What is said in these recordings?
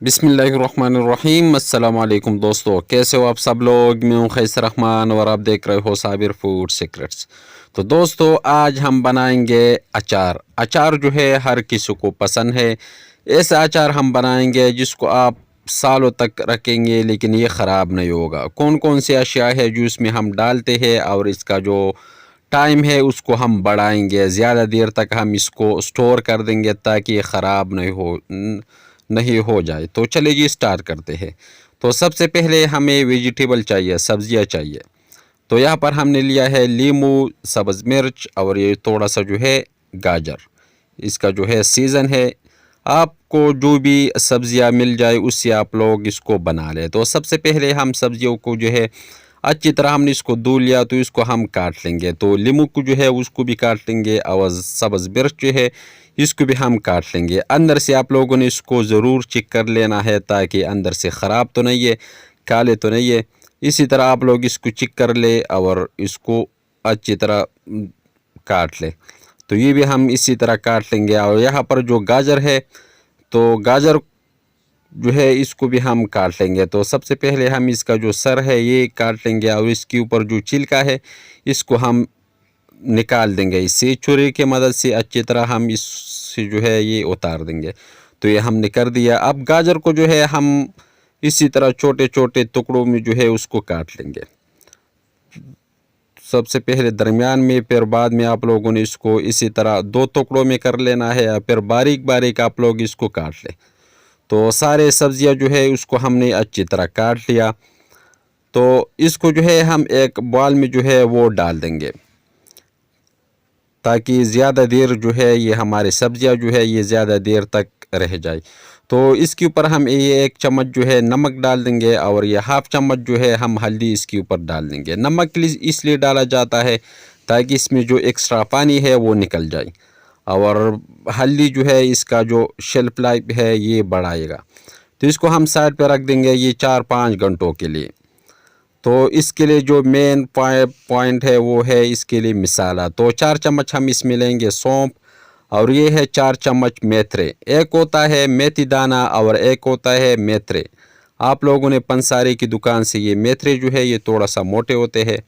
बिस्मिल्लाहिर्रहमानिर्रहीम। अस्सलाम वालेकुम दोस्तों, कैसे हो आप सब लोग। मैं हूं खैसर रहमान और आप देख रहे हो साबिर फूड सीक्रेट्स। तो दोस्तों, आज हम बनाएंगे अचार। अचार जो है हर किसी को पसंद है। ऐसा अचार हम बनाएंगे जिसको आप सालों तक रखेंगे लेकिन ये ख़राब नहीं होगा। कौन कौन सी अशिया है जो इसमें हम डालते हैं और इसका जो टाइम है उसको हम बढ़ाएंगे, ज़्यादा देर तक हम इसको स्टोर कर देंगे ताकि ये ख़राब नहीं हो जाए। तो चलिए जी स्टार्ट करते हैं। तो सबसे पहले हमें वेजिटेबल चाहिए, सब्जियां चाहिए। तो यहाँ पर हमने लिया है लीमू, सब्ज़ मिर्च और ये थोड़ा सा जो है गाजर। इसका जो है सीज़न है, आपको जो भी सब्जियां मिल जाए उससे आप लोग इसको बना लें। तो सबसे पहले हम सब्जियों को जो है अच्छी तरह हमने इसको धो लिया, तो इसको हम काट लेंगे। तो लीमू को जो है उसको भी काट लेंगे और सब्ज़ मिर्च जो है इसको भी हम काट लेंगे। अंदर से आप लोगों ने इसको ज़रूर चेक कर लेना है ताकि अंदर से ख़राब तो नहीं है, काले तो नहीं है। इसी तरह आप लोग इसको चेक कर ले और इसको अच्छी तरह काट ले। तो ये भी हम इसी तरह काट लेंगे। और यहाँ पर जो गाजर है, तो गाजर जो है इसको भी हम काट लेंगे। तो सबसे पहले हम इसका जो सर है ये काट लेंगे और इसके ऊपर जो छिलका है इसको हम निकाल देंगे। इससे छुरी की मदद से अच्छी तरह हम इससे जो है ये उतार देंगे। तो ये हमने कर दिया। अब गाजर को जो है हम इसी तरह छोटे छोटे टुकड़ों में जो है उसको काट लेंगे। सबसे पहले दरमियान में, फिर बाद में आप लोगों ने इसको इसी तरह दो टुकड़ों में कर लेना है, फिर बारीक बारीक आप लोग इसको काट लें। तो सारे सब्जियां जो है उसको हमने अच्छी तरह काट लिया। तो इसको जो है हम एक बॉल में जो है वो डाल देंगे ताकि ज़्यादा देर जो है ये हमारे सब्जियां जो है ये ज़्यादा देर तक रह जाए। तो इसके ऊपर हम ये 1 चम्मच जो है नमक डाल देंगे और ये हाफ चम्मच जो है हम हल्दी इसके ऊपर डाल देंगे। नमक इसलिए डाला जाता है ताकि इसमें जो एक्स्ट्रा पानी है वो निकल जाए, और हल्दी जो है इसका जो शेल्फ लाइफ है ये बढ़ाएगा। तो इसको हम साइड पर रख देंगे ये 4-5 घंटों के लिए। तो इसके लिए जो मेन पॉइंट है वो है इसके लिए मिसाला। तो 4 चम्मच हम इसमें लेंगे सौंफ, और ये है 4 चम्मच मेथरे। एक होता है मेथी दाना और एक होता है मेथरे। आप लोगों ने पंसारी की दुकान से ये मेथरे जो है ये थोड़ा सा मोटे होते हैं,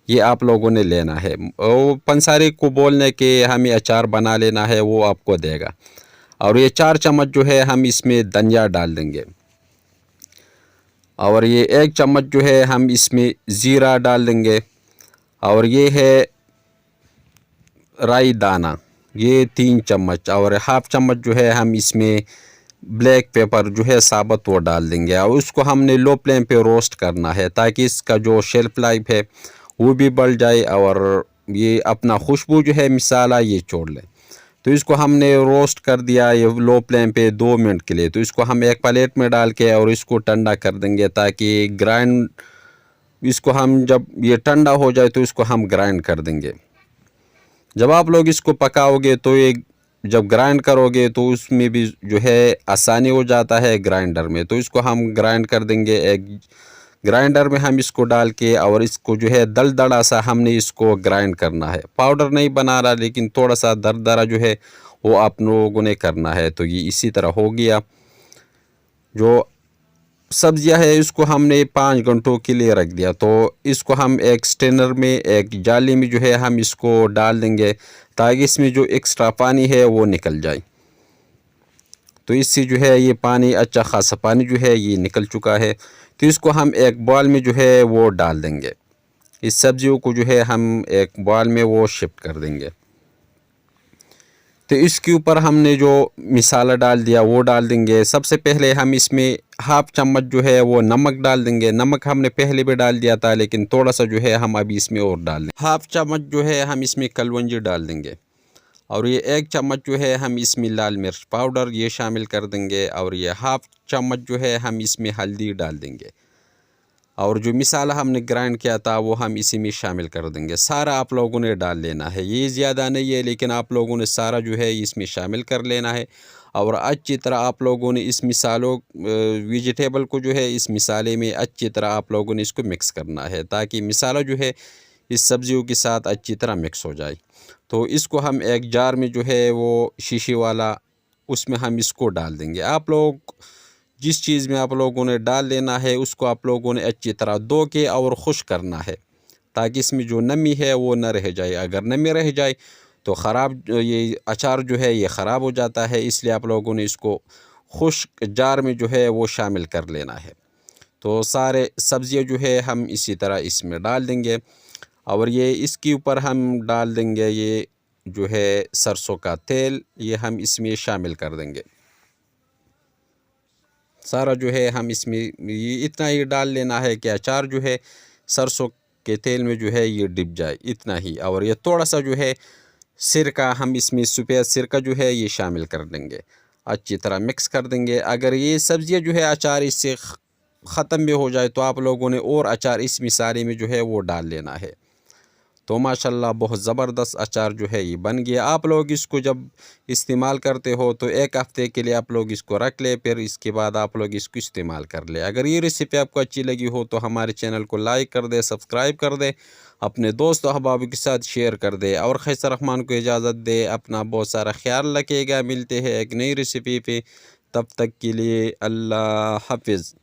ये आप लोगों ने लेना है। वो पंसारी को बोलने के हमें अचार बना लेना है, वो आपको देगा। और ये 4 चम्मच जो है हम इसमें धनिया डाल देंगे, और ये 1 चम्मच जो है हम इसमें ज़ीरा डाल देंगे, और ये है राई दाना ये 3 चम्मच, और हाफ चम्मच जो है हम इसमें ब्लैक पेपर जो है साबुत वो डाल देंगे। और उसको हमने लो फ्लेम पे रोस्ट करना है ताकि इसका जो शेल्फ लाइफ है वो भी बढ़ जाए और ये अपना खुशबू जो है मिसाला ये छोड़ ले। तो इसको हमने रोस्ट कर दिया ये लो फ्लेम पे 2 मिनट के लिए। तो इसको हम एक प्लेट में डाल के और इसको ठंडा कर देंगे ताकि ग्राइंड, इसको हम जब ये ठंडा हो जाए तो इसको हम ग्राइंड कर देंगे। जब आप लोग इसको पकाओगे तो ये जब ग्राइंड करोगे तो उसमें भी जो है आसानी हो जाता है ग्राइंडर में। तो इसको हम ग्राइंड कर देंगे। एक ग्राइंडर में हम इसको डाल के और इसको जो है दरदरा सा हमने इसको ग्राइंड करना है। पाउडर नहीं बना रहा लेकिन थोड़ा सा दरदरा जो है वो आप लोगों ने करना है। तो ये इसी तरह हो गया। जो सब्जियां है इसको हमने 5 घंटों के लिए रख दिया। तो इसको हम एक स्ट्रेनर में, एक जाली में जो है हम इसको डाल देंगे ताकि इसमें जो एक्स्ट्रा पानी है वो निकल जाए। तो इससे जो है ये पानी, अच्छा खासा पानी जो है ये निकल चुका है। तो इसको हम एक बॉल में जो है वो डाल देंगे। इस सब्जियों को जो है हम एक बॉल में वो शिफ्ट कर देंगे। तो इसके ऊपर हमने जो मिसाला डाल दिया वो डाल देंगे। सबसे पहले हम इसमें हाफ चम्मच जो है वो नमक डाल देंगे। नमक हमने पहले भी डाल दिया था लेकिन थोड़ा सा जो है हम अभी इसमें और डाल देंगे। हाफ चम्मच जो है हम इसमें कलवंजी डाल देंगे, और ये 1 चम्मच जो है हम इसमें लाल मिर्च पाउडर ये शामिल कर देंगे, और ये हाफ चम्मच जो है हम इसमें हल्दी डाल देंगे, और जो मिसाला हमने ग्राइंड किया था वो हम इसी में शामिल कर देंगे। सारा आप लोगों ने डाल लेना है, ये ज़्यादा नहीं है लेकिन आप लोगों ने सारा जो है इसमें शामिल कर लेना है। और अच्छी तरह आप लोगों ने इस मिसालों वेजिटेबल को जो है इस मिसाले में अच्छी तरह आप लोगों ने इसको मिक्स करना है ताकि मिसाला जो है इस सब्जियों के साथ अच्छी तरह मिक्स हो जाए। तो इसको हम एक जार में जो है वो शीशी वाला, उसमें हम इसको डाल देंगे। आप लोग जिस चीज़ में आप लोगों ने डाल लेना है उसको आप लोगों ने अच्छी तरह धो के और खुश करना है, ताकि इसमें जो नमी है वो न रह जाए। अगर नमी रह जाए तो ख़राब ये अचार जो है ये ख़राब हो जाता है। इसलिए आप लोगों ने इसको खुश्क जार में जो है वो शामिल कर लेना है। तो सारे सब्ज़ियाँ जो है हम इसी तरह इसमें डाल देंगे और ये इसके ऊपर हम डाल देंगे ये जो है सरसों का तेल, ये हम इसमें शामिल कर देंगे। सारा जो है हम इसमें ये इतना ही डाल लेना है कि अचार जो है सरसों के तेल में जो है ये डिप जाए, इतना ही। और ये थोड़ा सा जो है सिरका हम इसमें सफ़ेद सिरका जो है ये शामिल कर देंगे, अच्छी तरह मिक्स कर देंगे। अगर ये सब्ज़ियाँ जो है अचार इससे ख़त्म भी हो जाए तो आप लोगों ने और अचार इस मिसाले में जो है वो डाल लेना है। तो माशाल्लाह बहुत ज़बरदस्त अचार जो है ये बन गया। आप लोग इसको जब इस्तेमाल करते हो तो एक हफ़्ते के लिए आप लोग इसको रख ले, फिर इसके बाद आप लोग इसको इस्तेमाल कर ले। अगर ये रेसिपी आपको अच्छी लगी हो तो हमारे चैनल को लाइक कर दे, सब्सक्राइब कर दे, अपने दोस्त अहबाब के साथ शेयर कर दे और खैसर रहमान को इजाज़त दे। अपना बहुत सारा ख्याल रखिएगा। मिलते हैं एक नई रेसिपी पे, तब तक के लिए अल्लाह हाफिज़।